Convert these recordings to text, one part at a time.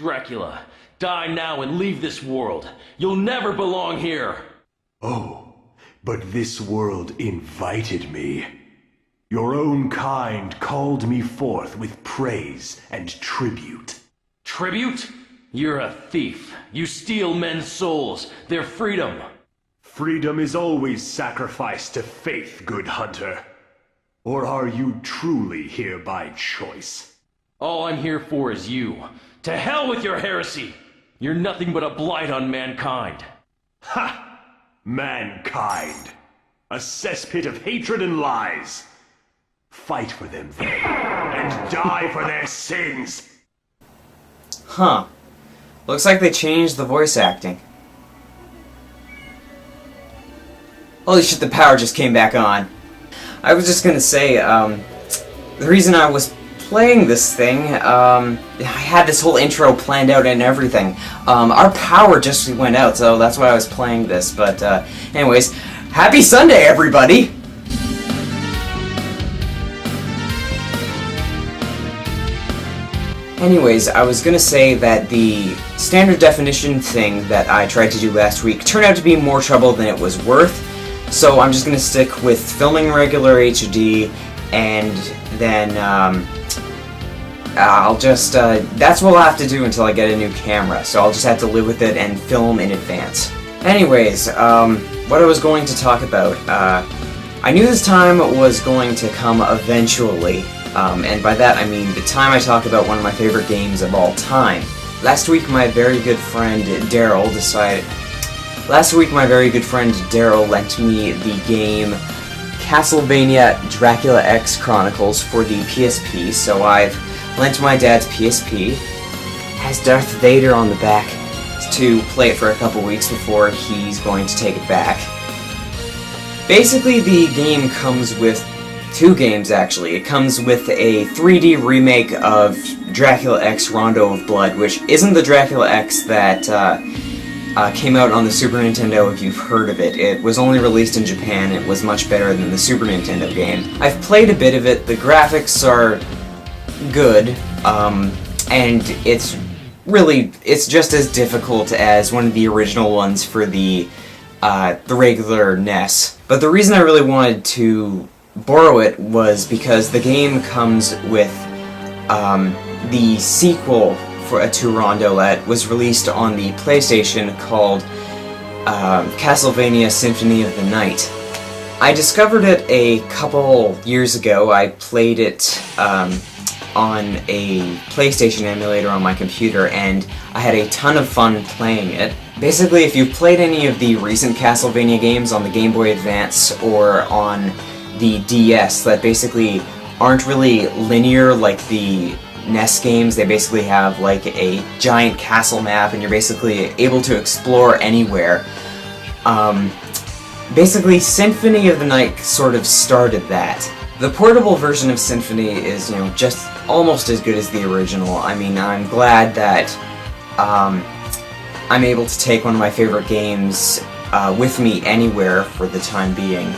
Dracula, die now and leave this world. You'll never belong here. Oh, but this world invited me. Your own kind called me forth with praise and tribute. Tribute? You're a thief. You steal men's souls, their freedom. Freedom is always sacrificed to faith, good hunter. Or are you truly here by choice? All I'm here for is you. To hell with your heresy! You're nothing but a blight on mankind. Ha! Mankind! A cesspit of hatred and lies! Fight for them then, and die for their sins! Huh. Looks like they changed the voice acting. Holy shit, the power just came back on. I was just gonna say, the reason I was playing this thing, I had this whole intro planned out and everything. Our power just went out, so that's why I was playing this, but, anyways, happy Sunday, everybody! Anyways, I was gonna say that the standard definition thing that I tried to do last week turned out to be more trouble than it was worth, so I'm just gonna stick with filming regular HD, and then, I'll just, that's what I'll have to do until I get a new camera, so I'll just have to live with it and film in advance. Anyways, what I was going to talk about, I knew this time was going to come eventually, and by that I mean the time I talk about one of my favorite games of all time. Last week my very good friend Daryl lent me the game Castlevania Dracula X Chronicles for the PSP, so I've lent my dad's PSP. Has Darth Vader on the back to play it for a couple weeks before he's going to take it back. Basically, the game comes with two games, actually. It comes with a 3D remake of Dracula X Rondo of Blood, which isn't the Dracula X that came out on the Super Nintendo, if you've heard of it. It was only released in Japan. It was much better than the Super Nintendo game. I've played a bit of it. The graphics are good, and it's just as difficult as one of the original ones for the regular NES. But the reason I really wanted to borrow it was because the game comes with the sequel to Rondo that was released on the PlayStation called Castlevania Symphony of the Night. I discovered it a couple years ago. I played it on a PlayStation emulator on my computer, and I had a ton of fun playing it. Basically, if you've played any of the recent Castlevania games on the Game Boy Advance or on the DS that basically aren't really linear like the NES games, they basically have like a giant castle map and you're basically able to explore anywhere. Basically, Symphony of the Night sort of started that. The portable version of Symphony is, just almost as good as the original. I mean, I'm glad that I'm able to take one of my favorite games with me anywhere for the time being.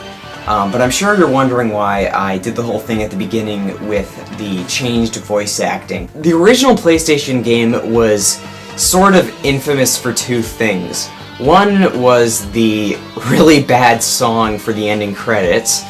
But I'm sure you're wondering why I did the whole thing at the beginning with the changed voice acting. The original PlayStation game was sort of infamous for two things. One was the really bad song for the ending credits.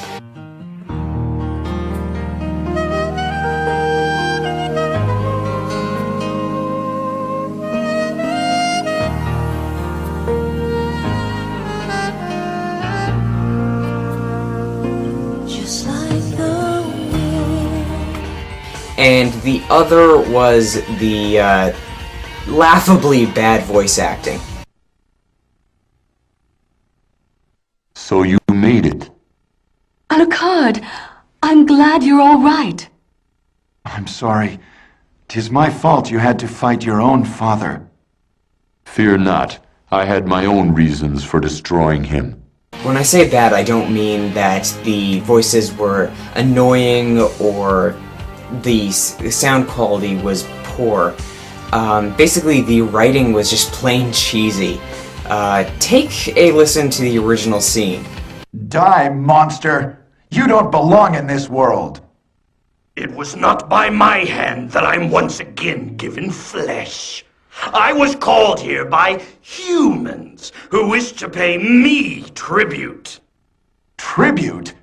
And the other was the laughably bad voice acting. So you made it. Alucard, I'm glad you're all right. I'm sorry. 'Tis my fault you had to fight your own father. Fear not. I had my own reasons for destroying him. When I say bad, I don't mean that the voices were annoying or the sound quality was poor. Basically, the writing was just plain cheesy. Take a listen to the original scene. Die, monster! You don't belong in this world! It was not by my hand that I'm once again given flesh. I was called here by humans who wish to pay me tribute. Tribute?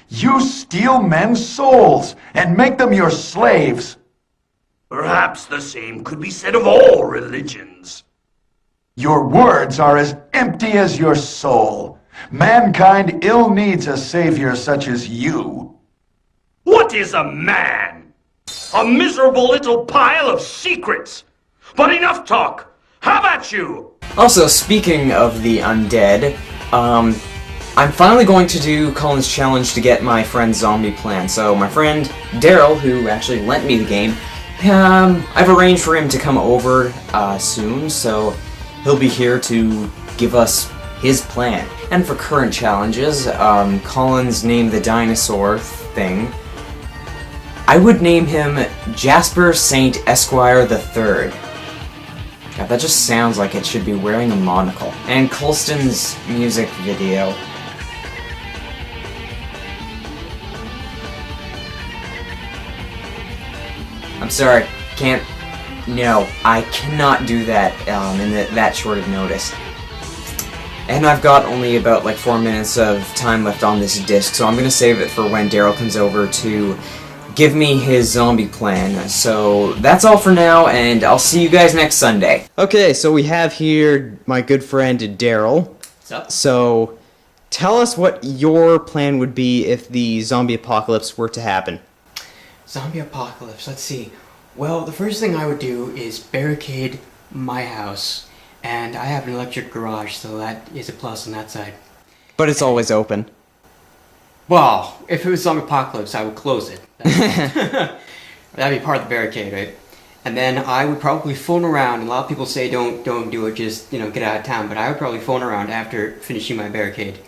You steal men's souls and make them your slaves. Perhaps the same could be said of all religions. Your words are as empty as your soul. Mankind ill needs a savior such as you. What is a man? A miserable little pile of secrets. But enough talk. How about you? Also, speaking of the undead, I'm finally going to do Colin's challenge to get my friend's zombie plan. So my friend Daryl, who actually lent me the game, I've arranged for him to come over soon, so he'll be here to give us his plan. And for current challenges, Colin's Name the Dinosaur thing, I would name him Jasper Saint Esquire III. God, that just sounds like it should be wearing a monocle. And Colston's music video. I'm sorry, can't... No, I cannot do that in that short of notice. And I've got only about like 4 minutes of time left on this disc, so I'm gonna save it for when Daryl comes over to give me his zombie plan. So that's all for now, and I'll see you guys next Sunday. Okay, so we have here my good friend Daryl. What's up? So tell us what your plan would be if the zombie apocalypse were to happen. Zombie apocalypse, let's see. Well, the first thing I would do is barricade my house. And I have an electric garage, so that is a plus on that side. But it's always open. Well, if it was zombie apocalypse, I would close it. That'd be part of the barricade, right? And then I would probably phone around. And a lot of people say don't do it, just get out of town. But I would probably phone around after finishing my barricade.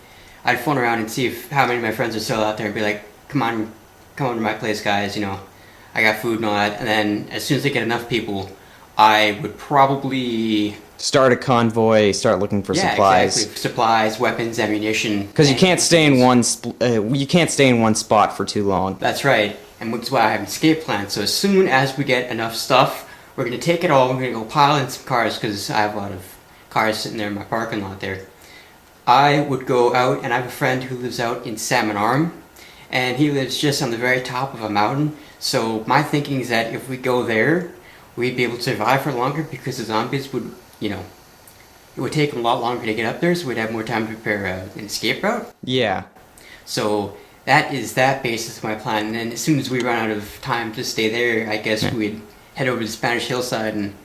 I'd phone around and see how many of my friends are still out there, and be like, come on to my place, guys. I got food and all that. And then as soon as I get enough people, I would probably Start a convoy, start looking for supplies. Exactly. Supplies, weapons, ammunition. Because you can't stay in one spot for too long. That's right, and which is why I have an escape plan. So as soon as we get enough stuff, we're gonna take it all. We're gonna go pile in some cars because I have a lot of cars sitting there in my parking lot there. I would go out, and I have a friend who lives out in Salmon Arm, and he lives just on the very top of a mountain. So my thinking is that if we go there, we'd be able to survive for longer because the zombies would. It would take them a lot longer to get up there, so we'd have more time to prepare an escape route. Yeah. So that is that basis of my plan. And then as soon as we run out of time to stay there, I guess we'd head over to the Spanish hillside and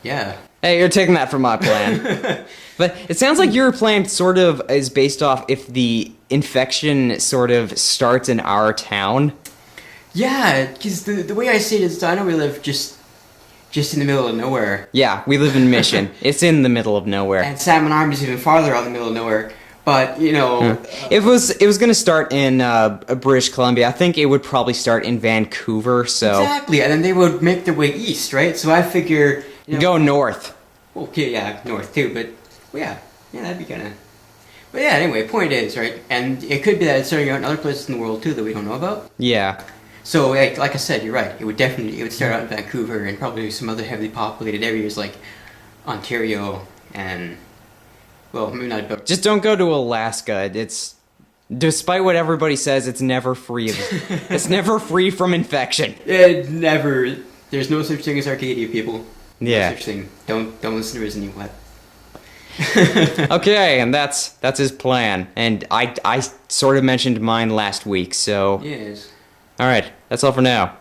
yeah. Hey, you're taking that from my plan. But it sounds like your plan sort of is based off if the infection sort of starts in our town. Yeah, because the way I see it is, I know we live just in the middle of nowhere. Yeah, we live in Mission. It's in the middle of nowhere. And Salmon Arm is even farther out in the middle of nowhere. But, It was going to start in British Columbia. I think it would probably start in Vancouver, so... Exactly, and then they would make their way east, right? So I figure... Go north. Okay, yeah, north too, but... Well, yeah, that'd be kind of... But yeah, anyway, point is, right? And it could be that it's starting out in other places in the world too that we don't know about. Yeah. So, like I said, you're right. It would start out in Vancouver and probably some other heavily populated areas like Ontario and, well, maybe not. But just don't go to Alaska. It's, despite what everybody says, it's never free. It's never free from infection. It never. There's no such thing as Arcadia, people. Yeah. No such thing. Don't listen to Resident Evil. Okay, and that's his plan. And I sort of mentioned mine last week, so. Yes. All right, that's all for now.